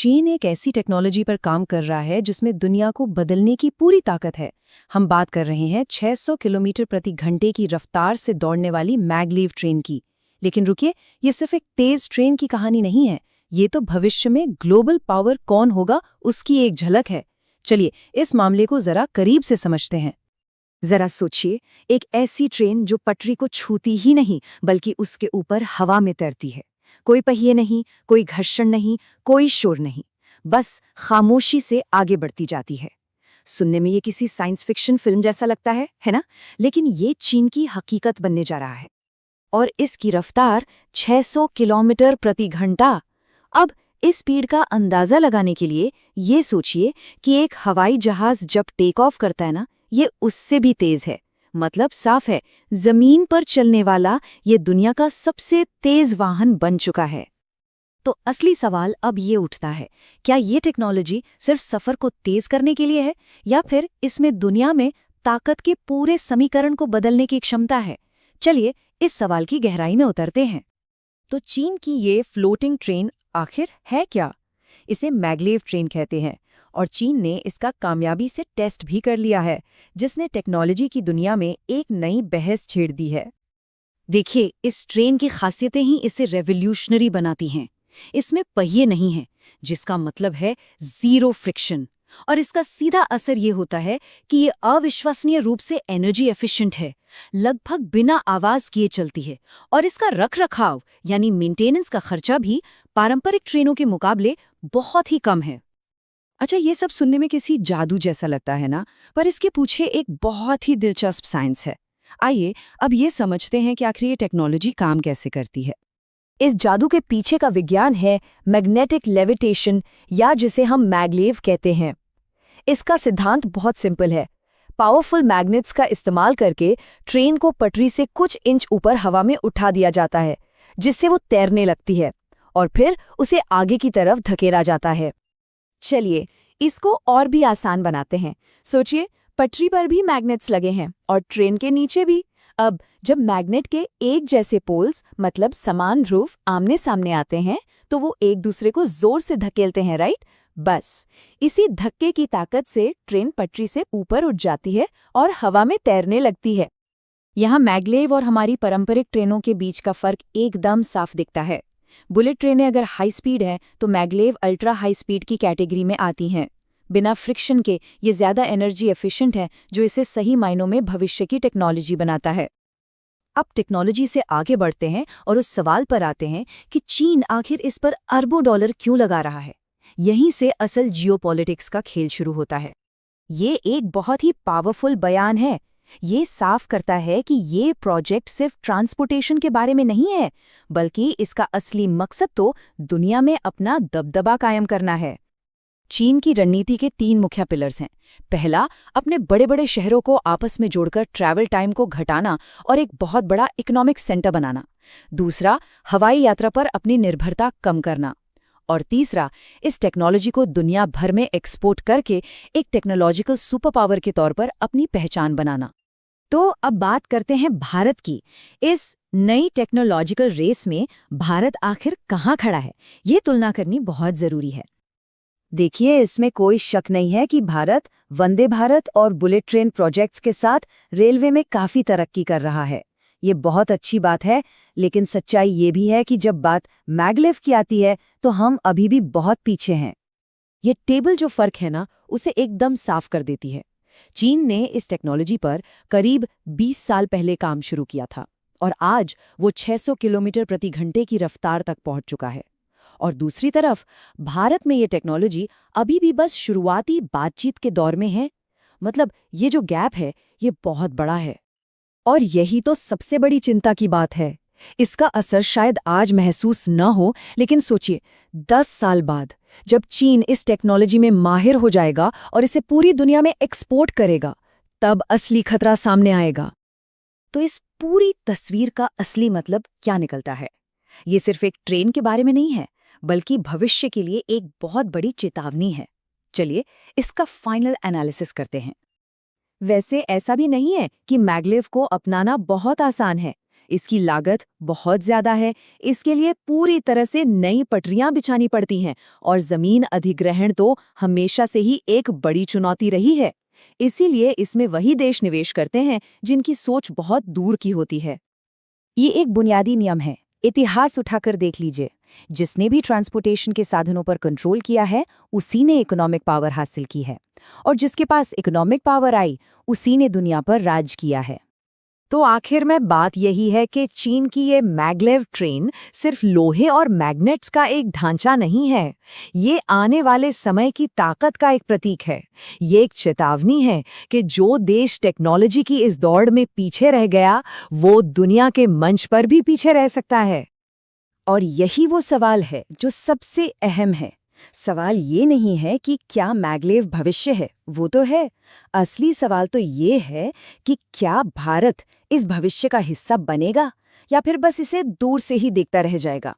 चीन एक ऐसी टेक्नोलॉजी पर काम कर रहा है जिसमें दुनिया को बदलने की पूरी ताकत है। हम बात कर रहे हैं 600 किलोमीटर प्रति घंटे की रफ्तार से दौड़ने वाली मैगलीव ट्रेन की। लेकिन रुकिए, ये सिर्फ एक तेज ट्रेन की कहानी नहीं है, ये तो भविष्य में ग्लोबल पावर कौन होगा उसकी एक झलक है। चलिए इस मामले को जरा करीब से समझते हैं। जरा सोचिए, एक ऐसी ट्रेन जो पटरी को छूती ही नहीं बल्कि उसके ऊपर हवा में तैरती है। कोई पहिए नहीं, कोई घर्षण नहीं, कोई शोर नहीं, बस खामोशी से आगे बढ़ती जाती है। सुनने में ये किसी साइंस फिक्शन फिल्म जैसा लगता है ना? लेकिन ये चीन की हकीकत बनने जा रहा है। और इसकी रफ्तार 600 किलोमीटर प्रति घंटा। अब इस स्पीड का अंदाजा लगाने के लिए ये सोचिए कि एक हवाई जहाज जब टेक ऑफ करता है ना, ये उससे भी तेज है। मतलब साफ है, जमीन पर चलने वाला ये दुनिया का सबसे तेज वाहन बन चुका है। तो असली सवाल अब ये उठता है, क्या ये टेक्नोलॉजी सिर्फ सफर को तेज करने के लिए है या फिर इसमें दुनिया में ताकत के पूरे समीकरण को बदलने की क्षमता है? चलिए इस सवाल की गहराई में उतरते हैं। तो चीन की ये फ्लोटिंग ट्रेन आखिर है क्या? इसे मैगलेव ट्रेन कहते हैं और चीन ने इसका कामयाबी से टेस्ट भी कर लिया है, जिसने टेक्नोलॉजी की दुनिया में एक नई बहस छेड़ दी है। देखिए, इस ट्रेन की खासियतें ही इसे रेवोल्यूशनरी बनाती हैं। इसमें पहिए नहीं हैं, जिसका मतलब है जीरो फ्रिक्शन। और इसका सीधा असर ये होता है कि ये अविश्वसनीय रूप से एनर्जी एफिशिएंट है, लगभग बिना आवाज किए चलती है। और इसका रखरखाव यानी मेंटेनेंस का खर्चा भी पारंपरिक ट्रेनों के मुकाबले बहुत ही कम है। अच्छा, ये सब सुनने में किसी जादू जैसा लगता है ना, पर इसके पीछे एक बहुत ही दिलचस्प साइंस है। आइए अब ये समझते हैं कि आखिर ये टेक्नोलॉजी काम कैसे करती है। इस जादू के पीछे का विज्ञान है मैग्नेटिक लेविटेशन, या जिसे हम मैगलेव कहते हैं। इसका सिद्धांत बहुत सिंपल है। पावरफुल मैग्नेट्स का इस्तेमाल करके ट्रेन को पटरी से कुछ इंच ऊपर हवा में उठा दिया जाता है, जिससे वो तैरने लगती है और फिर उसे आगे की तरफ धकेला जाता है। चलिए इसको और भी आसान बनाते हैं। सोचिए, पटरी पर भी मैग्नेट्स लगे हैं और ट्रेन के नीचे भी। अब जब मैग्नेट के एक जैसे पोल्स मतलब समान ध्रुव आमने सामने आते हैं तो वो एक दूसरे को जोर से धकेलते हैं, राइट? बस इसी धक्के की ताकत से ट्रेन पटरी से ऊपर उठ जाती है और हवा में तैरने लगती है। यहाँ मैगलेव और हमारी पारंपरिक ट्रेनों के बीच का फर्क एकदम साफ दिखता है। बुलेट ट्रेनें अगर हाई स्पीड हैं तो मैगलेव अल्ट्रा हाई स्पीड की कैटेगरी में आती हैं। बिना फ्रिक्शन के ये ज़्यादा एनर्जी एफिशिएंट है, जो इसे सही मायनों में भविष्य की टेक्नोलॉजी बनाता है। अब टेक्नोलॉजी से आगे बढ़ते हैं और उस सवाल पर आते हैं कि चीन आखिर इस पर अरबों डॉलर क्यों लगा रहा है। यहीं से असल जियोपॉलिटिक्स का खेल शुरू होता है। ये एक बहुत ही पावरफुल बयान है। ये साफ करता है कि ये प्रोजेक्ट सिर्फ ट्रांसपोर्टेशन के बारे में नहीं है, बल्कि इसका असली मकसद तो दुनिया में अपना दबदबा कायम करना है। चीन की रणनीति के 3 मुख्य पिलर्स हैं। पहला, अपने बड़े बड़े शहरों को आपस में जोड़कर ट्रैवल टाइम को घटाना और एक बहुत बड़ा इकोनॉमिक सेंटर बनाना। दूसरा, हवाई यात्रा पर अपनी निर्भरता कम करना। और तीसरा, इस टेक्नोलॉजी को दुनिया भर में एक्सपोर्ट करके एक टेक्नोलॉजिकल सुपर पावर के तौर पर अपनी पहचान बनाना। तो अब बात करते हैं भारत की। इस नई टेक्नोलॉजिकल रेस में भारत आखिर कहाँ खड़ा है, ये तुलना करनी बहुत जरूरी है। देखिए, इसमें कोई शक नहीं है कि भारत वंदे भारत और बुलेट ट्रेन प्रोजेक्ट्स के साथ रेलवे में काफ़ी तरक्की कर रहा है। ये बहुत अच्छी बात है, लेकिन सच्चाई ये भी है कि जब बात मैगलेव की आती है तो हम अभी भी बहुत पीछे हैं। ये टेबल जो फर्क है ना, उसे एकदम साफ कर देती है। चीन ने इस टेक्नोलॉजी पर करीब 20 साल पहले काम शुरू किया था और आज वो 600 किलोमीटर प्रति घंटे की रफ्तार तक पहुंच चुका है। और दूसरी तरफ भारत में ये टेक्नोलॉजी अभी भी बस शुरुआती बातचीत के दौर में है। मतलब ये जो गैप है, ये बहुत बड़ा है। और यही तो सबसे बड़ी चिंता की बात है। इसका असर शायद आज महसूस न हो, लेकिन सोचिए 10 साल बाद जब चीन इस टेक्नोलॉजी में माहिर हो जाएगा और इसे पूरी दुनिया में एक्सपोर्ट करेगा, तब असली खतरा सामने आएगा। तो इस पूरी तस्वीर का असली मतलब क्या निकलता है? ये सिर्फ एक ट्रेन के बारे में नहीं है, बल्कि भविष्य के लिए एक बहुत बड़ी चेतावनी है। चलिए इसका फाइनल एनालिसिस करते हैं। वैसे ऐसा भी नहीं है कि मैगलेव को अपनाना बहुत आसान है। इसकी लागत बहुत ज्यादा है। इसके लिए पूरी तरह से नई पटरियां बिछानी पड़ती हैं और जमीन अधिग्रहण तो हमेशा से ही एक बड़ी चुनौती रही है। इसीलिए इसमें वही देश निवेश करते हैं जिनकी सोच बहुत दूर की होती है। ये एक बुनियादी नियम है। इतिहास उठाकर देख लीजिए, जिसने भी ट्रांसपोर्टेशन के साधनों पर कंट्रोल किया है उसी ने इकोनॉमिक पावर हासिल की है, और जिसके पास इकोनॉमिक पावर आई उसी ने दुनिया पर राज किया है। तो आखिर में बात यही है कि चीन की ये मैग्लेव ट्रेन सिर्फ लोहे और मैग्नेट्स का एक ढांचा नहीं है, ये आने वाले समय की ताकत का एक प्रतीक है। ये एक चेतावनी है कि जो देश टेक्नोलॉजी की इस दौड़ में पीछे रह गया वो दुनिया के मंच पर भी पीछे रह सकता है। और यही वो सवाल है जो सबसे अहम है। सवाल ये नहीं है कि क्या मैग्लेव भविष्य है, वो तो है। असली सवाल तो ये है कि क्या भारत इस भविष्य का हिस्सा बनेगा या फिर बस इसे दूर से ही देखता रह जाएगा।